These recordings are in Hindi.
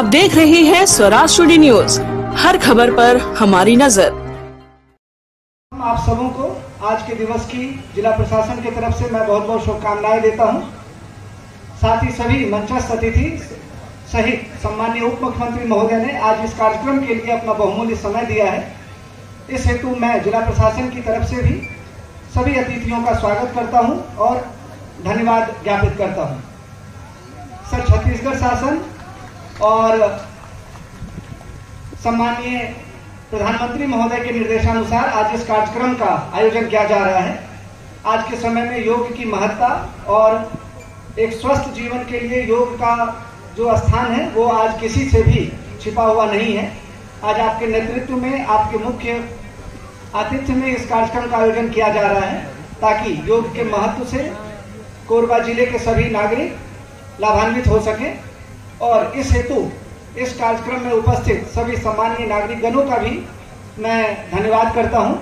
आप देख रहे हैं स्वराज टुडे न्यूज, हर खबर पर हमारी नजर। आप सबों को आज के दिवस की जिला प्रशासन की तरफ से मैं बहुत बहुत शुभकामनाएं देता हूं। साथ ही सभी मंचस्थ अतिथि सहित सम्माननीय उप मुख्यमंत्री महोदय ने आज इस कार्यक्रम के लिए अपना बहुमूल्य समय दिया है। इस हेतु मैं जिला प्रशासन की तरफ से भी सभी अतिथियों का स्वागत करता हूं और धन्यवाद ज्ञापित करता हूं। सर, छत्तीसगढ़ शासन और सम्माननीय प्रधानमंत्री महोदय के निर्देशानुसार आज इस कार्यक्रम का आयोजन किया जा रहा है। आज के समय में योग की महत्ता और एक स्वस्थ जीवन के लिए योग का जो स्थान है वो आज किसी से भी छिपा हुआ नहीं है। आज आपके नेतृत्व में, आपके मुख्य आतिथ्य में इस कार्यक्रम का आयोजन किया जा रहा है ताकि योग के महत्व से कोरबा जिले के सभी नागरिक लाभान्वित हो सके। और इस हेतु इस कार्यक्रम में उपस्थित सभी सम्मानीय नागरिकगणों का भी मैं धन्यवाद करता हूं।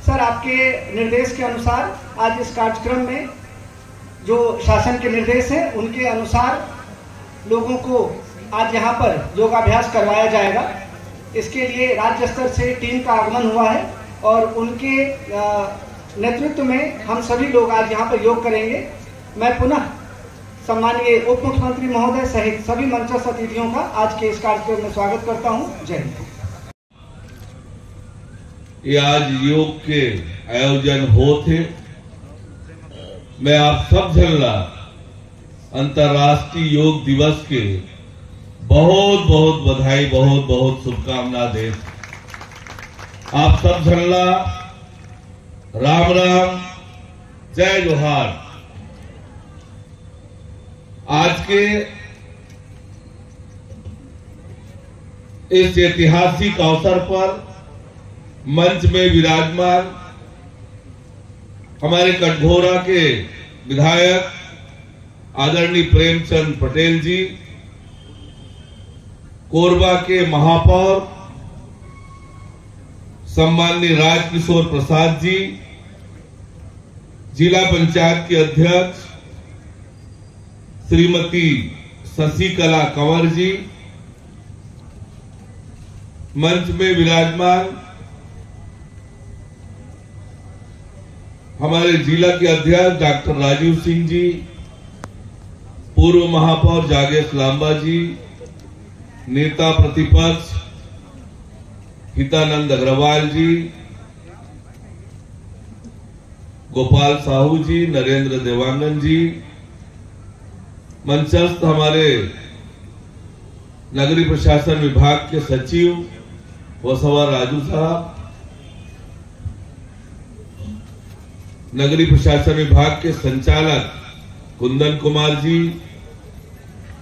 सर, आपके निर्देश के अनुसार आज इस कार्यक्रम में जो शासन के निर्देश हैं उनके अनुसार लोगों को आज यहाँ पर योगाभ्यास करवाया जाएगा। इसके लिए राज्य स्तर से टीम का आगमन हुआ है और उनके नेतृत्व में हम सभी लोग आज यहाँ पर योग करेंगे। मैं पुनः सम्माननीय उप मुख्यमंत्री महोदय सहित सभी मंचस्थ अतिथियों का आज के इस कार्यक्रम में स्वागत करता हूं। जय हिंद। ये आज योग के आयोजन हो थे। मैं आप सब झल्ला अंतर्राष्ट्रीय योग दिवस के बहुत बहुत बधाई, बहुत बहुत शुभकामना दे। आप सब झल्ला राम राम, जय जोहार। आज के इस ऐतिहासिक अवसर पर मंच में विराजमान हमारे कटघोरा के विधायक आदरणीय प्रेमचंद पटेल जी, कोरबा के महापौर सम्माननीय राजकिशोर प्रसाद जी, जिला पंचायत के अध्यक्ष श्रीमती शशिकला कंवर जी, मंच में विराजमान हमारे जिला के अध्यक्ष डॉक्टर राजीव सिंह जी, पूर्व महापौर जागेश लांबा जी, नेता प्रतिपक्ष हितानंद अग्रवाल जी, गोपाल साहू जी, नरेंद्र देवांगन जी, मंचस्थ हमारे नगरीय प्रशासन विभाग के सचिव वसवा राजू साहब, नगरीय प्रशासन विभाग के संचालक कुंदन कुमार जी,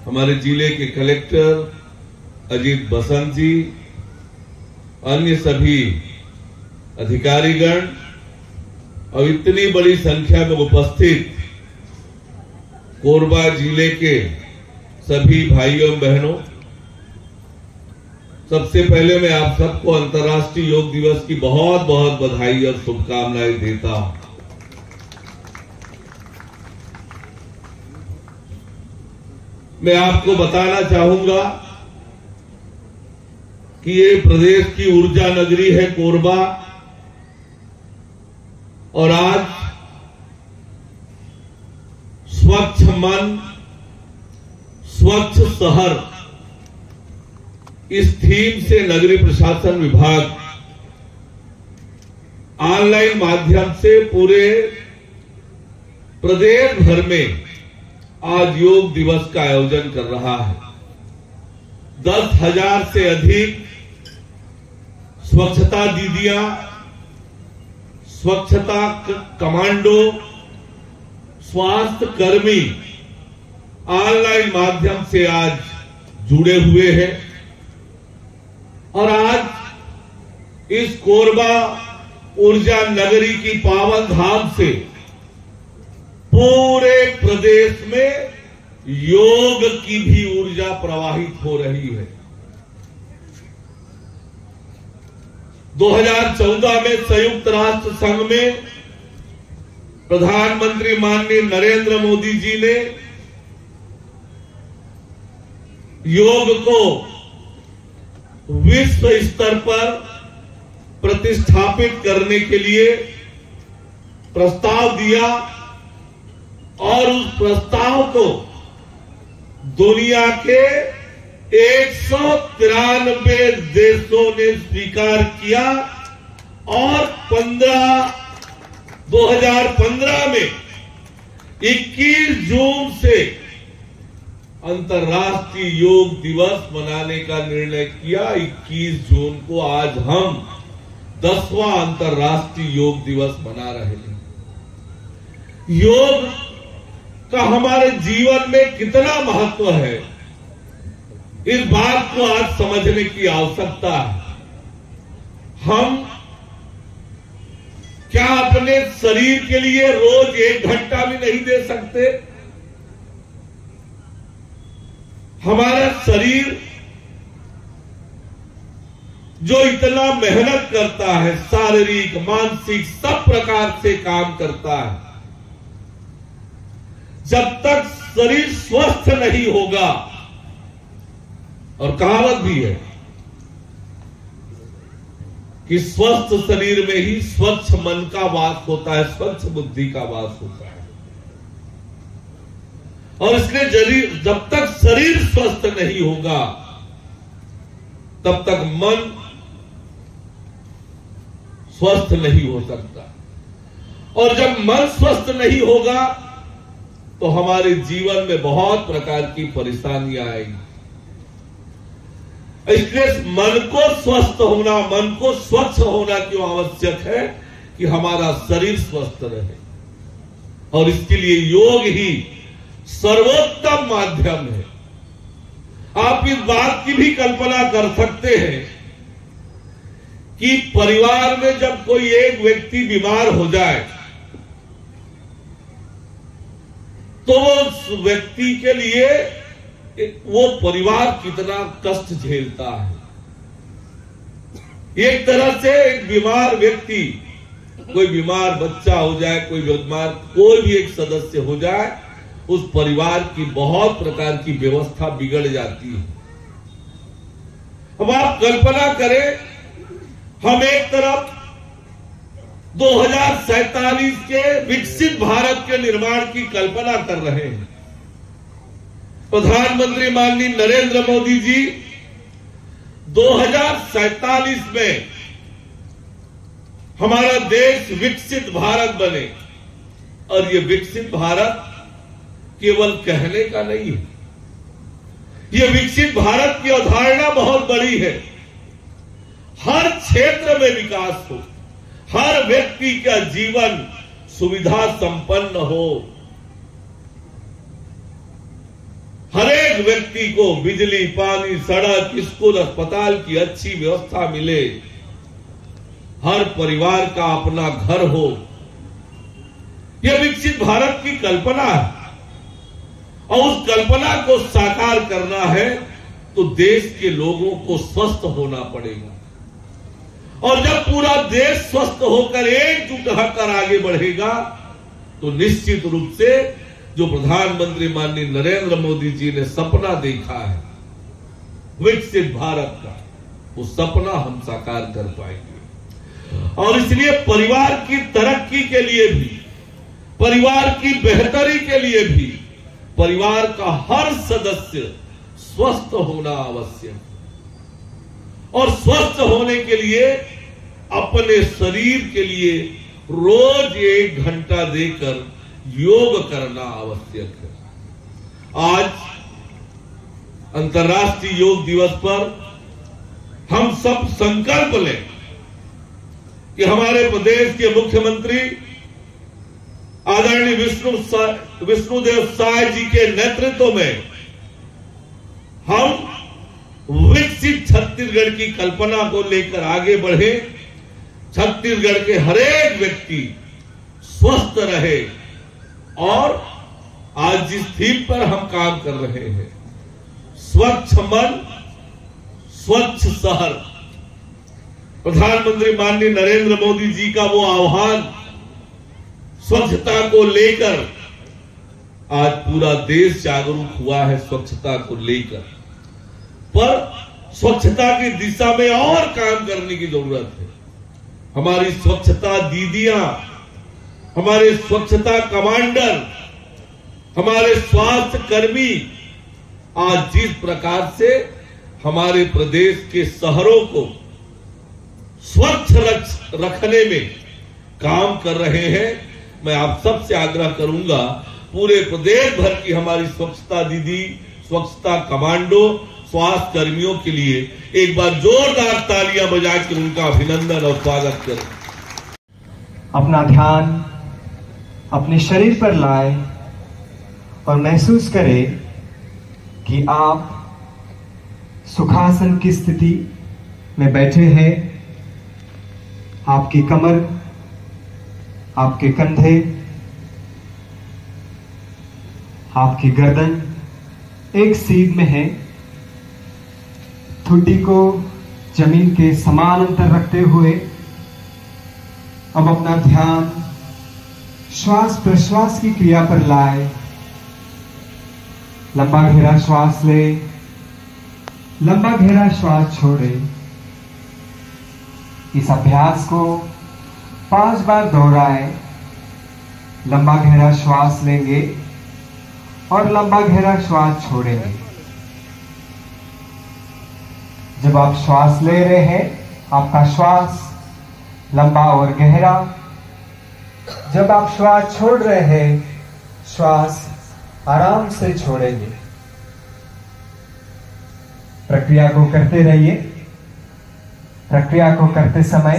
हमारे जिले के कलेक्टर अजीत बसंत जी, अन्य सभी अधिकारीगण और इतनी बड़ी संख्या में उपस्थित कोरबा जिले के सभी भाइयों बहनों, सबसे पहले मैं आप सबको अंतर्राष्ट्रीय योग दिवस की बहुत बहुत बधाई और शुभकामनाएं देता हूं। मैं आपको बताना चाहूंगा कि ये प्रदेश की ऊर्जा नगरी है कोरबा, और आज स्वच्छ मन, स्वच्छ शहर इस थीम से नगरीय प्रशासन विभाग ऑनलाइन माध्यम से पूरे प्रदेश भर में आज योग दिवस का आयोजन कर रहा है। 10,000 से अधिक स्वच्छता दीदियां, स्वच्छता कमांडो, स्वास्थ्य कर्मी ऑनलाइन माध्यम से आज जुड़े हुए हैं और आज इस कोरबा ऊर्जा नगरी की पावन धाम से पूरे प्रदेश में योग की भी ऊर्जा प्रवाहित हो रही है। 2014 में संयुक्त राष्ट्र संघ में प्रधानमंत्री माननीय नरेंद्र मोदी जी ने योग को विश्व स्तर पर प्रतिष्ठापित करने के लिए प्रस्ताव दिया और उस प्रस्ताव को दुनिया के 193 देशों ने स्वीकार किया और 2015 में 21 जून से अंतर्राष्ट्रीय योग दिवस मनाने का निर्णय किया। 21 जून को आज हम 10वां अंतर्राष्ट्रीय योग दिवस मना रहे हैं। योग का हमारे जीवन में कितना महत्व है, इस बात को आज समझने की आवश्यकता है। हम क्या अपने शरीर के लिए रोज 1 घंटा भी नहीं दे सकते? हमारा शरीर जो इतना मेहनत करता है, शारीरिक मानसिक सब प्रकार से काम करता है, जब तक शरीर स्वस्थ नहीं होगा, और कहावत भी है कि स्वस्थ शरीर में ही स्वच्छ मन का वास होता है, स्वच्छ बुद्धि का वास होता है। और इसलिए जब तक शरीर स्वस्थ नहीं होगा तब तक मन स्वस्थ नहीं हो सकता, और जब मन स्वस्थ नहीं होगा तो हमारे जीवन में बहुत प्रकार की परेशानियां आएंगी। इसलिए मन को स्वस्थ होना, मन को स्वच्छ होना क्यों आवश्यक है कि हमारा शरीर स्वस्थ रहे, और इसके लिए योग ही सर्वोत्तम माध्यम है। आप इस बात की भी कल्पना कर सकते हैं कि परिवार में जब कोई एक व्यक्ति बीमार हो जाए तो उस व्यक्ति के लिए वो परिवार कितना कष्ट झेलता है। एक तरह से एक बीमार व्यक्ति, कोई बीमार बच्चा हो जाए, कोई बीमार कोई भी एक सदस्य हो जाए, उस परिवार की बहुत प्रकार की व्यवस्था बिगड़ जाती है। अब आप कल्पना करें, हम एक तरफ 2047 के विकसित भारत के निर्माण की कल्पना कर रहे हैं। प्रधानमंत्री माननीय नरेंद्र मोदी जी 2047 में हमारा देश विकसित भारत बने, और ये विकसित भारत केवल कहने का नहीं है। ये विकसित भारत की अवधारणा बहुत बड़ी है। हर क्षेत्र में विकास हो, हर व्यक्ति का जीवन सुविधा संपन्न हो, हर एक व्यक्ति को बिजली, पानी, सड़क, स्कूल, अस्पताल की अच्छी व्यवस्था मिले, हर परिवार का अपना घर हो। यह विकसित भारत की कल्पना है, और उस कल्पना को साकार करना है तो देश के लोगों को स्वस्थ होना पड़ेगा। और जब पूरा देश स्वस्थ होकर एकजुट होकर आगे बढ़ेगा तो निश्चित रूप से जो प्रधानमंत्री माननीय नरेंद्र मोदी जी ने सपना देखा है विकसित भारत का, वो सपना हम साकार कर पाएंगे। और इसलिए परिवार की तरक्की के लिए भी, परिवार की बेहतरी के लिए भी परिवार का हर सदस्य स्वस्थ होना आवश्यक है, और स्वस्थ होने के लिए अपने शरीर के लिए रोज 1 घंटा देकर योग करना आवश्यक है। आज अंतर्राष्ट्रीय योग दिवस पर हम सब संकल्प लें कि हमारे प्रदेश के मुख्यमंत्री आदरणीय विष्णुदेव साय जी के नेतृत्व में हम विकसित छत्तीसगढ़ की कल्पना को लेकर आगे बढ़े। छत्तीसगढ़ के हर एक व्यक्ति स्वस्थ रहे, और आज जिस थीम पर हम काम कर रहे हैं, स्वच्छ मन स्वच्छ शहर, प्रधानमंत्री माननीय नरेंद्र मोदी जी का वो आह्वान स्वच्छता को लेकर आज पूरा देश जागरूक हुआ है। स्वच्छता को लेकर पर स्वच्छता की दिशा में और काम करने की जरूरत है। हमारी स्वच्छता दीदियां, हमारे स्वच्छता कमांडर, हमारे स्वास्थ्य कर्मी आज जिस प्रकार से हमारे प्रदेश के शहरों को स्वच्छ रखने में काम कर रहे हैं, मैं आप सबसे आग्रह करूंगा पूरे प्रदेश भर की हमारी स्वच्छता दीदी, स्वच्छता कमांडो, स्वास्थ्य कर्मियों के लिए एक बार जोरदार तालियां बजाकर उनका अभिनंदन और स्वागत करें। अपना ध्यान अपने शरीर पर लाएं और महसूस करें कि आप सुखासन की स्थिति में बैठे हैं। आपकी कमर, आपके कंधे, आपकी गर्दन एक सीध में है। ठुड्डी को जमीन के समान अंतर रखते हुए अब अपना ध्यान श्वास प्रश्वास की क्रिया पर लाए। लंबा गहरा श्वास ले, लंबा गहरा श्वास छोड़े। इस अभ्यास को 5 बार दोहराए। लंबा गहरा श्वास लेंगे और लंबा गहरा श्वास छोड़ेंगे। जब आप श्वास ले रहे हैं, आपका श्वास लंबा और गहरा। जब आप श्वास छोड़ रहे हैं, श्वास आराम से छोड़ेंगे। प्रक्रिया को करते रहिए। प्रक्रिया को करते समय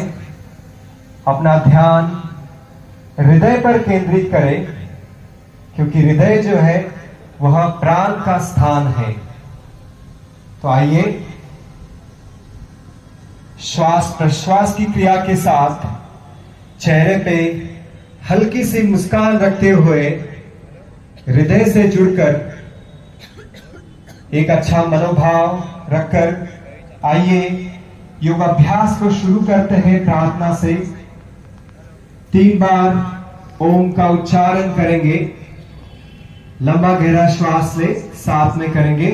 अपना ध्यान हृदय पर केंद्रित करें, क्योंकि हृदय जो है वह प्राण का स्थान है। तो आइए श्वास प्रश्वास की क्रिया के साथ चेहरे पे हल्की सी मुस्कान रखते हुए हृदय से जुड़कर एक अच्छा मनोभाव रखकर आइए योगाभ्यास को शुरू करते हैं। प्रार्थना से 3 बार ओम का उच्चारण करेंगे। लंबा गहरा श्वास ले, साथ में करेंगे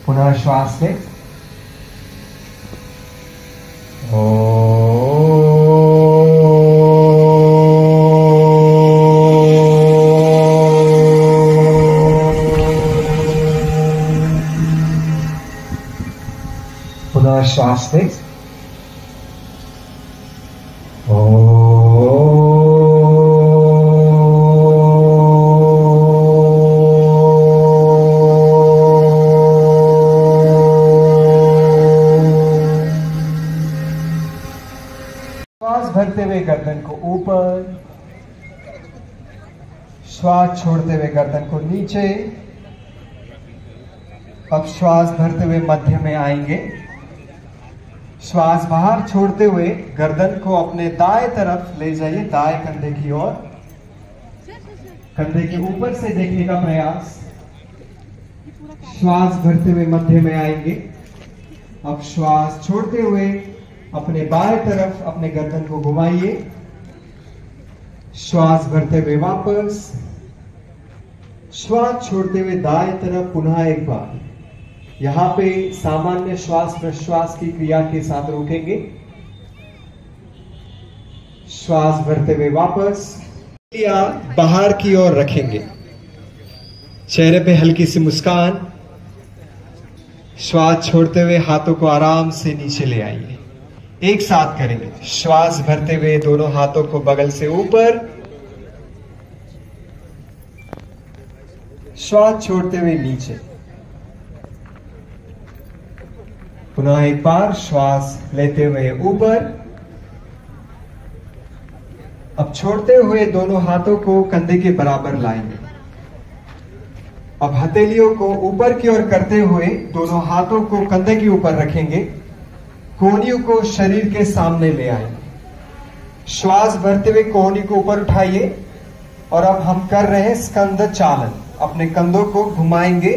पुनः श्वास ले पुनः श्वास ले श्वास भरते हुए गर्दन को ऊपर, श्वास छोड़ते हुए गर्दन को नीचे। अब श्वास भरते हुए मध्य में आएंगे। श्वास बाहर छोड़ते हुए गर्दन को अपने दाएं तरफ ले जाइए, दाएं कंधे की ओर। कंधे के ऊपर से देखने का प्रयास। श्वास भरते हुए मध्य में आएंगे। अब श्वास छोड़ते हुए अपने बाएं तरफ अपने गर्दन को घुमाइए। श्वास भरते हुए वापस, श्वास छोड़ते हुए दाएं तरफ पुनः एक बार। यहां पे सामान्य श्वास प्रश्वास की क्रिया के साथ रोकेंगे। श्वास भरते हुए वापस, या बाहर की ओर रखेंगे। चेहरे पे हल्की सी मुस्कान। श्वास छोड़ते हुए हाथों को आराम से नीचे ले आइए। एक साथ करेंगे। श्वास भरते हुए दोनों हाथों को बगल से ऊपर, श्वास छोड़ते हुए नीचे। पुनः एक बार श्वास लेते हुए ऊपर। अब छोड़ते हुए दोनों हाथों को कंधे के बराबर लाएंगे। अब हथेलियों को ऊपर की ओर करते हुए दोनों हाथों को कंधे के ऊपर रखेंगे। कोहनियों को शरीर के सामने ले आएंगे। श्वास भरते हुए कोहनी को ऊपर उठाइए और अब हम कर रहे हैं स्कंद चालन। अपने कंधों को घुमाएंगे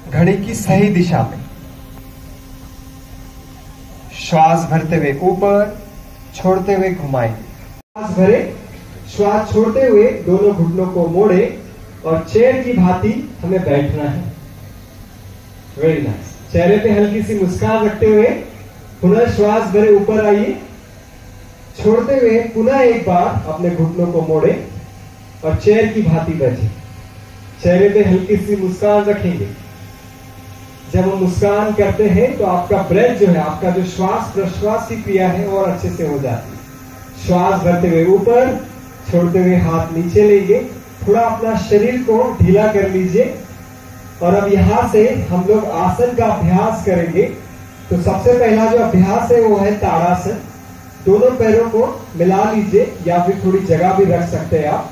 घड़ी की सही दिशा में। श्वास भरते हुए ऊपर, छोड़ते हुए घुमाएंगे। श्वास भरे, श्वास छोड़ते हुए दोनों घुटनों को मोड़े और चेयर की भांति हमें बैठना है। Very nice. चेहरे पे हल्की सी मुस्कान रखते हुए पुनः श्वास भरे ऊपर आइए, छोड़ते हुए पुनः एक बार अपने घुटनों को मोड़े और चेयर की भांति बैठे। चेहरे पे हल्की सी मुस्कान रखेंगे। जब हम मुस्कान करते हैं तो आपका ब्रेथ जो है, आपका जो श्वास प्रश्वास की क्रिया है और अच्छे से हो जाती है। श्वास भरते हुए ऊपर, छोड़ते हुए हाथ नीचे लेंगे। थोड़ा अपना शरीर को ढीला कर लीजिए और अब यहां से हम लोग आसन का अभ्यास करेंगे। तो सबसे पहला जो अभ्यास है वो है ताड़ासन। दोनों पैरों को मिला लीजिए या फिर थोड़ी जगह भी रख सकते हैं आप।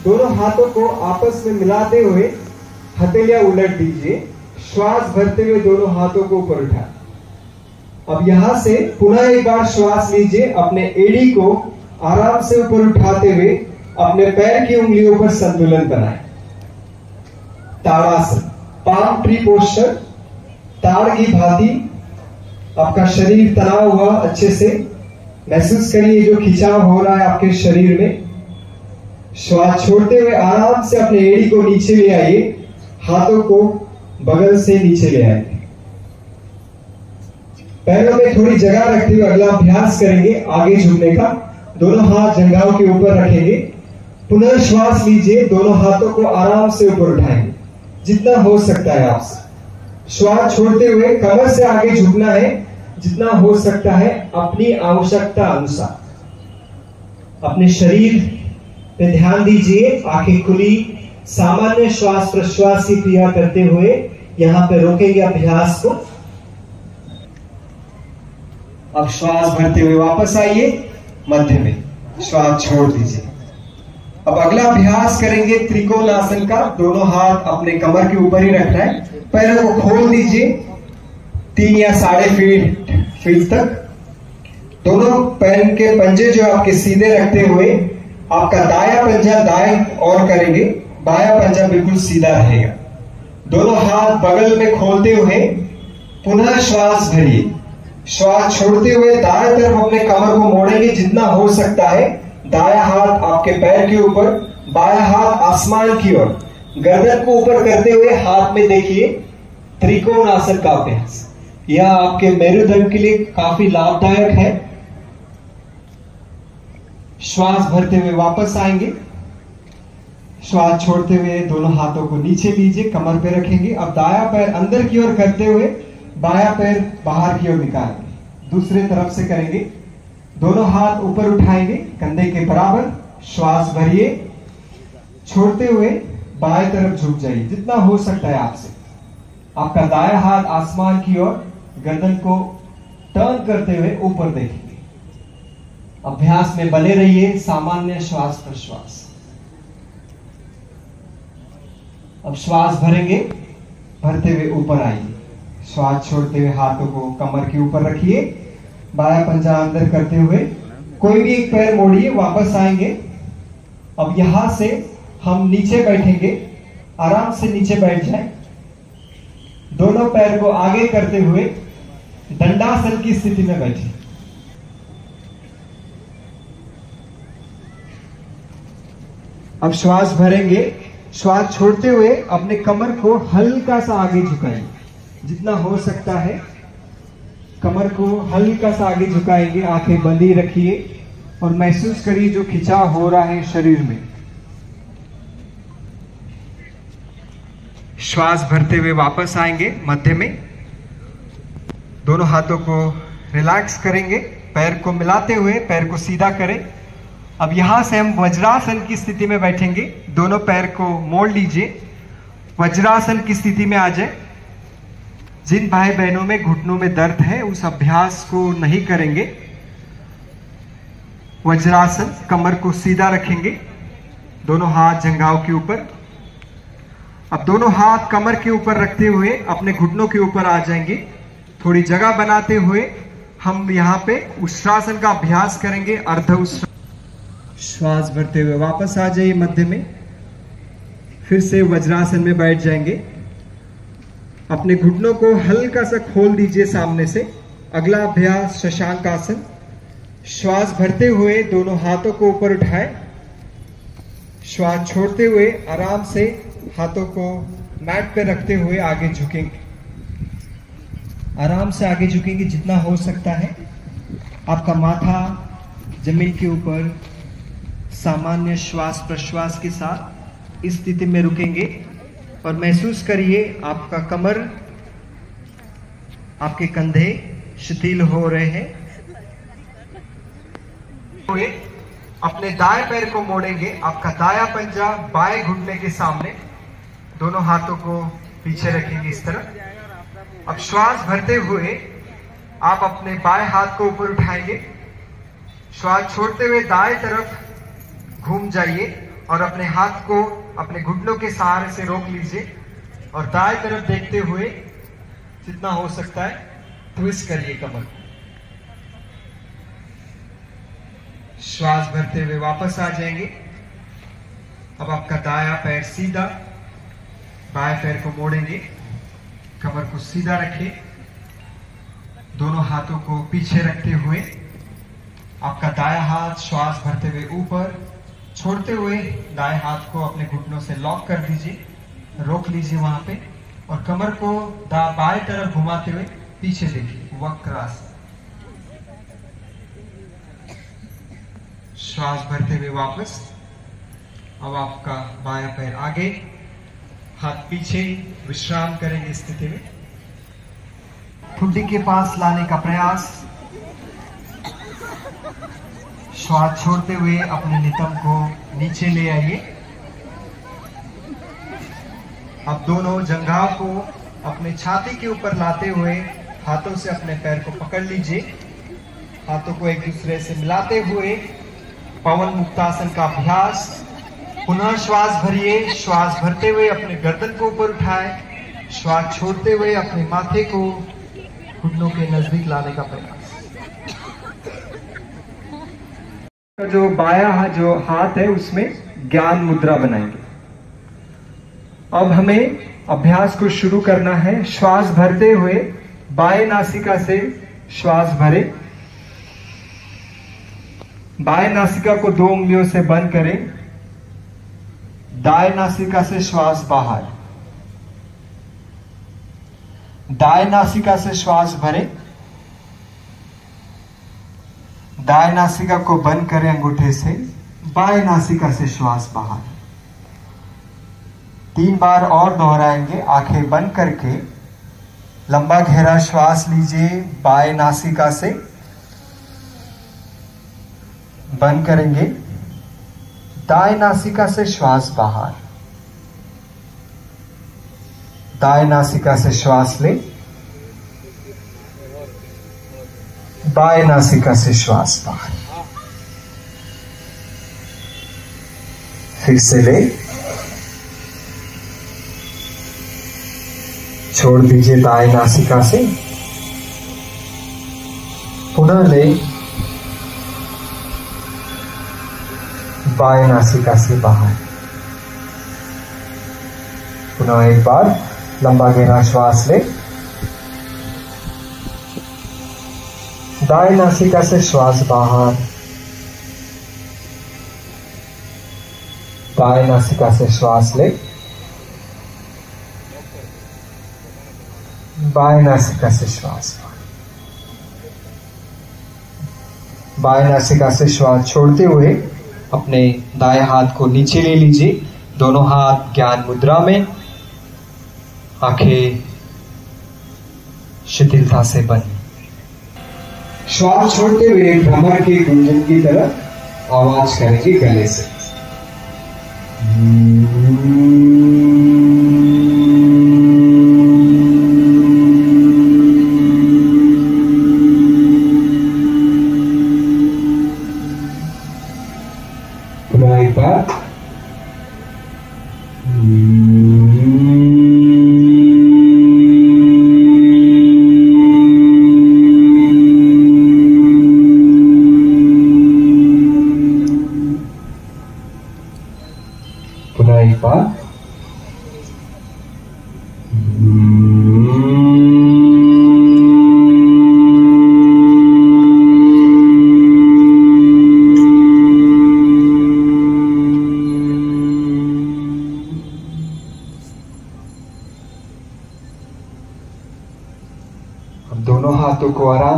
दोनों हाथों को आपस में मिलाते हुए हथेलियां उलट दीजिए। श्वास भरते हुए दोनों हाथों को ऊपर उठाएं। अब यहां से पुनः एक बार श्वास लीजिए। अपने एड़ी को आराम से ऊपर उठाते हुए अपने पैर की उंगलियों पर संतुलन बनाएं। ताड़ासन, पाम ट्री पोस्चर, ताड़ की भांति। आपका शरीर तना हुआ अच्छे से महसूस करिए जो खिंचाव हो रहा है आपके शरीर में। श्वास छोड़ते हुए आराम से अपने एड़ी को नीचे ले आइए। हाथों को बगल से नीचे ले आएंगे। पैरों में थोड़ी जगह रखते हुए अगला अभ्यास करेंगे आगे झुकने का। दोनों हाथ जंघाओं के ऊपर रखेंगे। पुनः श्वास लीजिए। दोनों हाथों को आराम से ऊपर उठाएंगे जितना हो सकता है आपसे। श्वास छोड़ते हुए कमर से आगे झुकना है जितना हो सकता है अपनी आवश्यकता अनुसार। अपने शरीर पे ध्यान दीजिए। आंखें खुली, सामान्य श्वास प्रश्वास की क्रिया करते हुए यहां पे रोकेंगे अभ्यास को। अब श्वास भरते हुए वापस आइए मध्य में, श्वास छोड़ दीजिए। अब अगला अभ्यास करेंगे त्रिकोण आसन का। दोनों हाथ अपने कमर के ऊपर ही रखना है। पैरों को खोल दीजिए 3 या 3.5 फीट तक। दोनों पैर के पंजे जो आपके सीधे रखते हुए आपका दाया पंजा दाएं और करेंगे, बाया पंजा बिल्कुल सीधा रहेगा। दोनों हाथ बगल में खोलते हुए पुनः श्वास भरिए। श्वास छोड़ते हुए दाएं तरफ अपने कमर को मोड़ेंगे जितना हो सकता है। दाया हाथ आपके पैर के ऊपर, बाया हाथ आसमान की ओर। गर्दन को ऊपर करते हुए हाथ में देखिए त्रिकोण आसन का अभ्यास। यह आपके मेरुदंड के लिए काफी लाभदायक है। श्वास भरते हुए वापस आएंगे। श्वास छोड़ते हुए दोनों हाथों को नीचे लीजिए, कमर पे रखेंगे। अब दाया पैर अंदर की ओर करते हुए बाया पैर बाहर की ओर निकालेंगे। दूसरे तरफ से करेंगे। दोनों हाथ ऊपर उठाएंगे कंधे के बराबर। श्वास भरिए, छोड़ते हुए बाएं तरफ झुक जाइए जितना हो सकता है आपसे। आपका दाया हाथ आसमान की ओर, गर्दन को टर्न करते हुए ऊपर देखेंगे। अभ्यास में बने रहिए। सामान्य श्वास प्रश्वास। अब श्वास भरेंगे, भरते हुए ऊपर आइए। श्वास छोड़ते हुए हाथों को कमर के ऊपर रखिए। बाया पंजा अंदर करते हुए कोई भी एक पैर मोड़िए, वापस आएंगे। अब यहां से हम नीचे बैठेंगे। आराम से नीचे बैठ जाएं। दोनों पैर को आगे करते हुए दंडासन की स्थिति में बैठे। अब श्वास भरेंगे। श्वास छोड़ते हुए अपने कमर को हल्का सा आगे झुकाइए जितना हो सकता है। कमर को हल्का सा आगे झुकाएंगे। आंखें बंद ही रखिए और महसूस करिए जो खिंचाव हो रहा है शरीर में। श्वास भरते हुए वापस आएंगे मध्य में। दोनों हाथों को रिलैक्स करेंगे। पैर को मिलाते हुए पैर को सीधा करें। अब यहां से हम वज्रासन की स्थिति में बैठेंगे। दोनों पैर को मोड़ लीजिए, वज्रासन की स्थिति में आ जाए। जिन भाई बहनों में घुटनों में दर्द है उस अभ्यास को नहीं करेंगे। वज्रासन, कमर को सीधा रखेंगे। दोनों हाथ जंघाओं के ऊपर। अब दोनों हाथ कमर के ऊपर रखते हुए अपने घुटनों के ऊपर आ जाएंगे। थोड़ी जगह बनाते हुए हम यहाँ पे उष्ट्रासन का अभ्यास करेंगे। अर्ध उष्ट्रासन। श्वास भरते हुए वापस आ जाइए मध्य में। फिर से वज्रासन में बैठ जाएंगे। अपने घुटनों को हल्का सा खोल दीजिए सामने से। अगला अभ्यास शशांक आसन। श्वास भरते हुए दोनों हाथों को ऊपर उठाएं। श्वास छोड़ते हुए आराम से हाथों को मैट पे रखते हुए आगे झुकेंगे। आराम से आगे झुकेंगे जितना हो सकता है। आपका माथा जमीन के ऊपर, सामान्य श्वास प्रश्वास के साथ इस स्थिति में रुकेंगे और महसूस करिए आपका कमर, आपके कंधे शिथिल हो रहे हैं। अपने दाएं पैर को मोड़ेंगे। आपका दायां पंजा बाएं घुटने के सामने, दोनों हाथों को पीछे रखेंगे इस तरह। अब श्वास भरते हुए आप अपने बाएं हाथ को ऊपर उठाएंगे। श्वास छोड़ते हुए दाएं तरफ घूम जाइए और अपने हाथ को अपने घुटनों के सहारे से रोक लीजिए और दाएं तरफ देखते हुए जितना हो सकता है ट्विस्ट करिए कमर। श्वास भरते हुए वापस आ जाएंगे। अब आपका दायां पैर सीधा, बाएं पैर को मोड़ेंगे, कमर को सीधा रखिए, दोनों हाथों को पीछे रखते हुए आपका दायां हाथ श्वास भरते हुए ऊपर, छोड़ते हुए दाएं हाथ को अपने घुटनों से लॉक कर दीजिए, रोक लीजिए वहां पे और कमर को बाएं तरफ घुमाते हुए पीछे देखिए, वक्रासन। श्वास भरते हुए वापस। अब आपका बायां पैर आगे, हाथ पीछे, विश्राम करेंगे इस स्थिति में। ठुड्डी के पास लाने का प्रयास। श्वास छोड़ते हुए अपने नितंब को नीचे ले आइए। अब दोनों जंघाओं को अपने छाती के ऊपर लाते हुए हाथों से अपने पैर को पकड़ लीजिए। हाथों को एक दूसरे से मिलाते हुए पवन मुक्तासन का अभ्यास। पुनः श्वास भरिए। श्वास भरते हुए अपने गर्दन को ऊपर उठाए। श्वास छोड़ते हुए अपने माथे को घुटनों के नजदीक लाने का प्रयास। जो बायां जो हाथ है उसमें ज्ञान मुद्रा बनाएंगे। अब हमें अभ्यास को शुरू करना है। श्वास भरते हुए बाएं नासिका से श्वास भरे। बाएं नासिका को 2 उंगलियों से बंद करें। दाएं नासिका से श्वास बाहर। दाएं नासिका से श्वास भरें। दाएं नासिका को बंद करें अंगूठे से। बाएं नासिका से श्वास बाहर। 3 बार और दोहराएंगे। आंखें बंद करके लंबा गहरा श्वास लीजिए। बाएं नासिका से बंद करेंगे। दाएं नासिका से श्वास बाहर। दाएं नासिका से श्वास ले। बाएं नासिका से श्वास बाहर। फिर से ले, छोड़ दीजिए दाएं नासिका से। पुनः ले, बाएं नासिका से बाहर। पुनः एक बार लंबा गहरा श्वास ले। दाएं नासिका से श्वास बाहर। दाएं नासिका से श्वास ले। बाएं नासिका से श्वास बाहर। बाएं नासिका से श्वास छोड़ते हुए अपने दाएं हाथ को नीचे ले लीजिए। दोनों हाथ ज्ञान मुद्रा में, आंखें शिथिलता से बंद। श्वास छोड़ते हुए भ्रमर के गुंजन की तरह आवाज करेंगे गले से। पुनः एक बार। पुनः एक बार।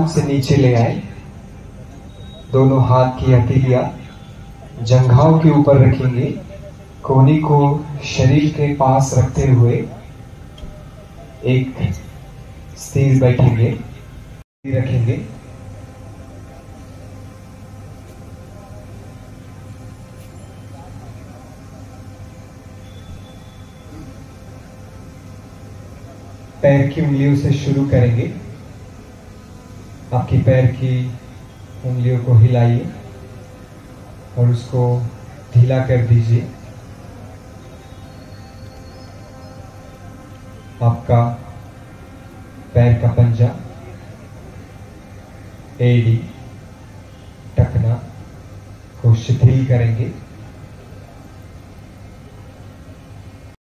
आराम से नीचे ले आए। दोनों हाथ की हथेलियां जंघाओं के ऊपर रखेंगे। कोहनी को शरीर के पास रखते हुए एक स्थिर बैठेंगे, रखेंगे। पैर की उंगलियों से शुरू करेंगे। आपकी पैर की उंगलियों को हिलाइए और उसको ढीला कर दीजिए। आपका पैर का पंजा, एड़ी, टखना को शिथिल करेंगे।